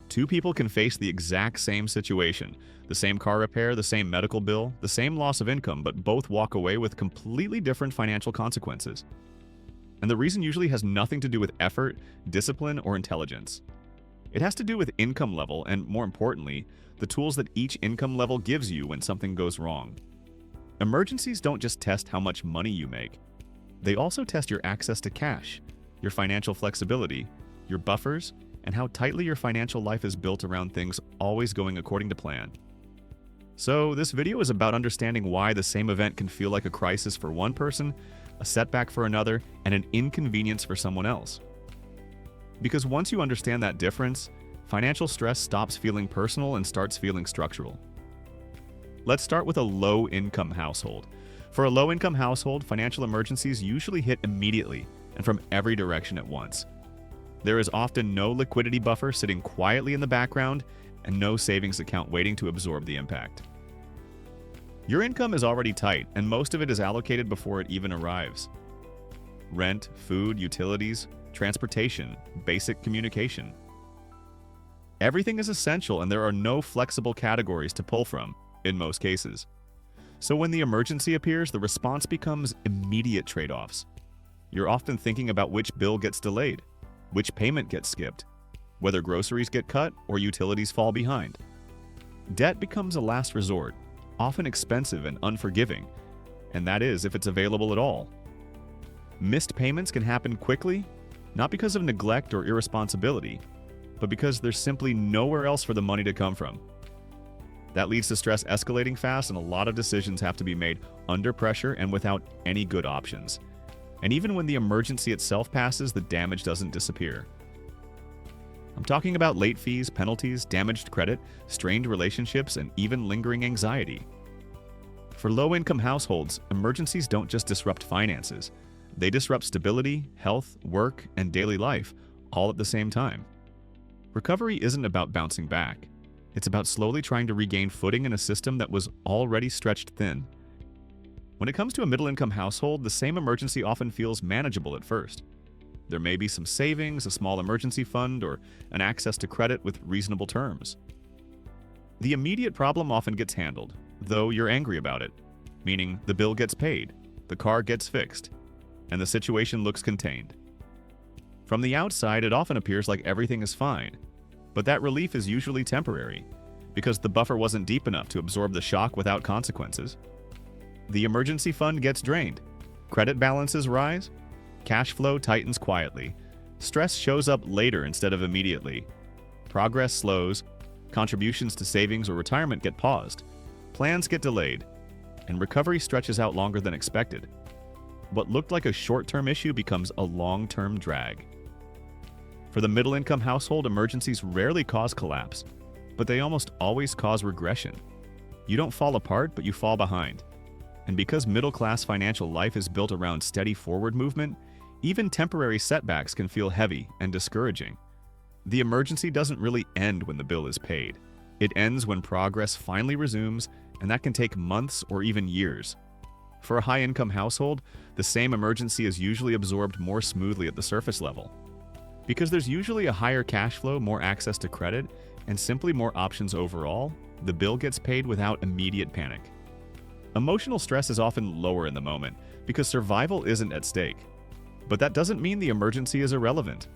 Two people can face the exact same situation, the same car repair, the same medical bill, the same loss of income, but both walk away with completely different financial consequences. And the reason usually has nothing to do with effort, discipline, or intelligence. It has to do with income level and, more importantly, the tools that each income level gives you when something goes wrong. Emergencies don't just test how much money you make. They also test your access to cash, your financial flexibility, your buffers, and how tightly your financial life is built around things always going according to plan. So, this video is about understanding why the same event can feel like a crisis for one person, a setback for another, and an inconvenience for someone else. Because once you understand that difference, financial stress stops feeling personal and starts feeling structural. Let's start with a low-income household. For a low-income household, financial emergencies usually hit immediately and from every direction at once. There is often no liquidity buffer sitting quietly in the background and no savings account waiting to absorb the impact. Your income is already tight, and most of it is allocated before it even arrives. Rent, food, utilities, transportation, basic communication. Everything is essential, and there are no flexible categories to pull from, in most cases. So when the emergency appears, the response becomes immediate trade-offs. You're often thinking about which bill gets delayed, which payment gets skipped, whether groceries get cut or utilities fall behind. Debt becomes a last resort, often expensive and unforgiving, and that is if it's available at all. Missed payments can happen quickly, not because of neglect or irresponsibility, but because there's simply nowhere else for the money to come from. That leads to stress escalating fast, and a lot of decisions have to be made under pressure and without any good options. And even when the emergency itself passes, the damage doesn't disappear. I'm talking about late fees, penalties, damaged credit, strained relationships, and even lingering anxiety. For low-income households, emergencies don't just disrupt finances. They disrupt stability, health, work, and daily life, all at the same time. Recovery isn't about bouncing back. It's about slowly trying to regain footing in a system that was already stretched thin. When it comes to a middle-income household, the same emergency often feels manageable at first. There may be some savings, a small emergency fund, or an access to credit with reasonable terms. The immediate problem often gets handled, though you're angry about it, meaning the bill gets paid, the car gets fixed, and the situation looks contained. From the outside, it often appears like everything is fine, but that relief is usually temporary, because the buffer wasn't deep enough to absorb the shock without consequences. The emergency fund gets drained, credit balances rise, cash flow tightens quietly, stress shows up later instead of immediately, progress slows, contributions to savings or retirement get paused, plans get delayed, and recovery stretches out longer than expected. What looked like a short-term issue becomes a long-term drag. For the middle-income household, emergencies rarely cause collapse, but they almost always cause regression. You don't fall apart, but you fall behind. And because middle-class financial life is built around steady forward movement, even temporary setbacks can feel heavy and discouraging. The emergency doesn't really end when the bill is paid. It ends when progress finally resumes, and that can take months or even years. For a high-income household, the same emergency is usually absorbed more smoothly at the surface level. Because there's usually a higher cash flow, more access to credit, and simply more options overall, the bill gets paid without immediate panic. Emotional stress is often lower in the moment because survival isn't at stake. But that doesn't mean the emergency is irrelevant.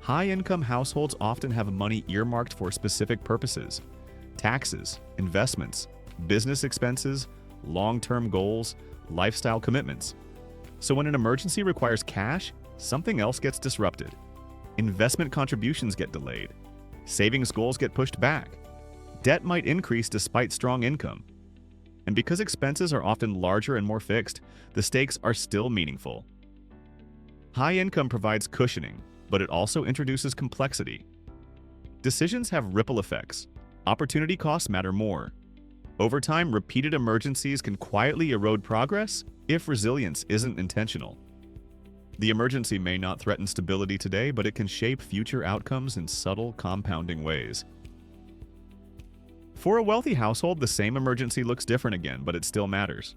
High-income households often have money earmarked for specific purposes: taxes, investments, business expenses, long-term goals, lifestyle commitments. So when an emergency requires cash, something else gets disrupted. Investment contributions get delayed. Savings goals get pushed back. Debt might increase despite strong income. And because expenses are often larger and more fixed, the stakes are still meaningful. High income provides cushioning, but it also introduces complexity. Decisions have ripple effects. Opportunity costs matter more. Over time, repeated emergencies can quietly erode progress if resilience isn't intentional. The emergency may not threaten stability today, but it can shape future outcomes in subtle, compounding ways. For a wealthy household, the same emergency looks different again, but it still matters.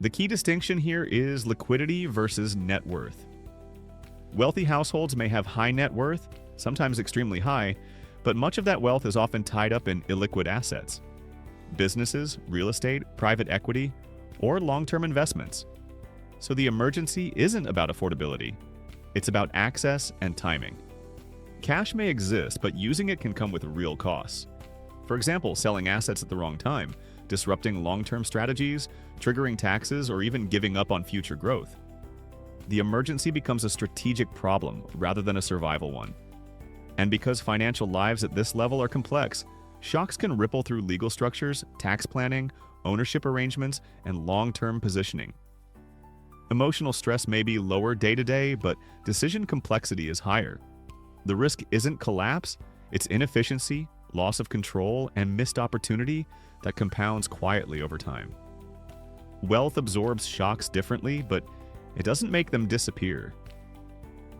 The key distinction here is liquidity versus net worth. Wealthy households may have high net worth, sometimes extremely high, but much of that wealth is often tied up in illiquid assets: businesses, real estate, private equity, or long-term investments. So the emergency isn't about affordability. It's about access and timing. Cash may exist, but using it can come with real costs. For example, selling assets at the wrong time, disrupting long-term strategies, triggering taxes, or even giving up on future growth. The emergency becomes a strategic problem rather than a survival one. And because financial lives at this level are complex, shocks can ripple through legal structures, tax planning, ownership arrangements, and long-term positioning. Emotional stress may be lower day to day, but decision complexity is higher. The risk isn't collapse, it's inefficiency, loss of control, and missed opportunity that compounds quietly over time. Wealth absorbs shocks differently, but it doesn't make them disappear.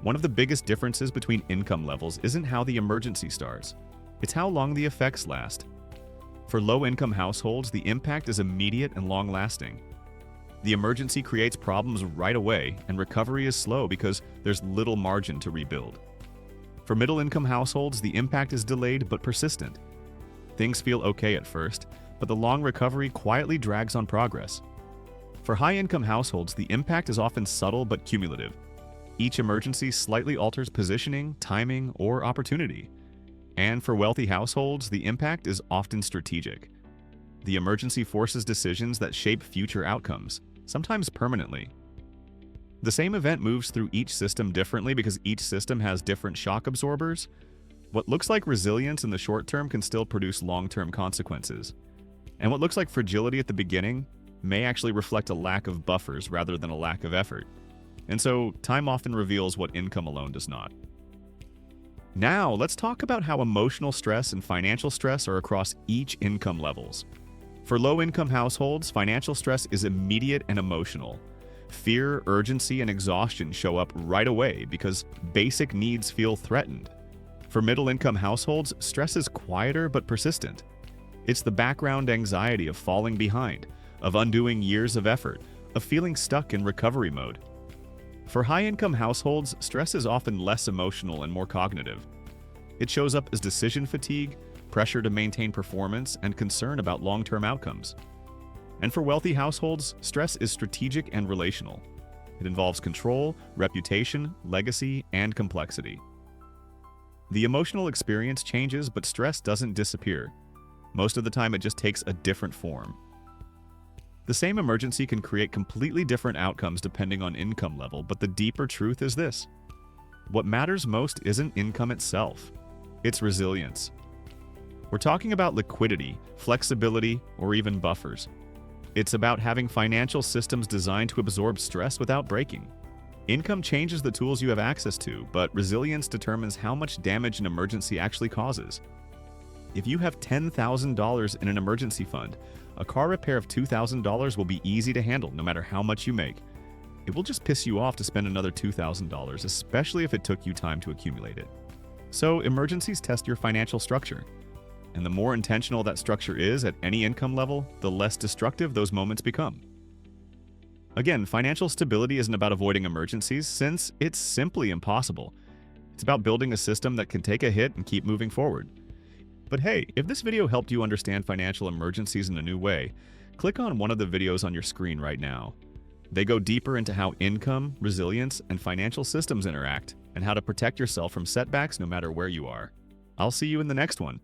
One of the biggest differences between income levels isn't how the emergency starts, it's how long the effects last. For low-income households, the impact is immediate and long-lasting. The emergency creates problems right away, and recovery is slow because there's little margin to rebuild. For middle-income households, the impact is delayed but persistent. Things feel okay at first, but the long recovery quietly drags on progress. For high-income households, the impact is often subtle but cumulative. Each emergency slightly alters positioning, timing, or opportunity. And for wealthy households, the impact is often strategic. The emergency forces decisions that shape future outcomes, sometimes permanently. The same event moves through each system differently because each system has different shock absorbers. What looks like resilience in the short term can still produce long-term consequences. And what looks like fragility at the beginning may actually reflect a lack of buffers rather than a lack of effort. And so, time often reveals what income alone does not. Now, let's talk about how emotional stress and financial stress are across each income levels. For low-income households, financial stress is immediate and emotional. Fear, urgency, and exhaustion show up right away because basic needs feel threatened. For middle-income households, stress is quieter but persistent. It's the background anxiety of falling behind, of undoing years of effort, of feeling stuck in recovery mode. For high-income households, stress is often less emotional and more cognitive. It shows up as decision fatigue, pressure to maintain performance, and concern about long-term outcomes. And for wealthy households, stress is strategic and relational. It involves control, reputation, legacy, and complexity. The emotional experience changes, but stress doesn't disappear. Most of the time, it just takes a different form. The same emergency can create completely different outcomes depending on income level, but the deeper truth is this: what matters most isn't income itself, it's resilience. We're talking about liquidity, flexibility, or even buffers. It's about having financial systems designed to absorb stress without breaking. Income changes the tools you have access to, but resilience determines how much damage an emergency actually causes. If you have $10,000 in an emergency fund, a car repair of $2,000 will be easy to handle no matter how much you make. It will just piss you off to spend another $2,000, especially if it took you time to accumulate it. So emergencies test your financial structure. And the more intentional that structure is at any income level, the less destructive those moments become. Again, financial stability isn't about avoiding emergencies, since it's simply impossible. It's about building a system that can take a hit and keep moving forward. But hey, if this video helped you understand financial emergencies in a new way, click on one of the videos on your screen right now. They go deeper into how income, resilience, and financial systems interact, and how to protect yourself from setbacks no matter where you are. I'll see you in the next one.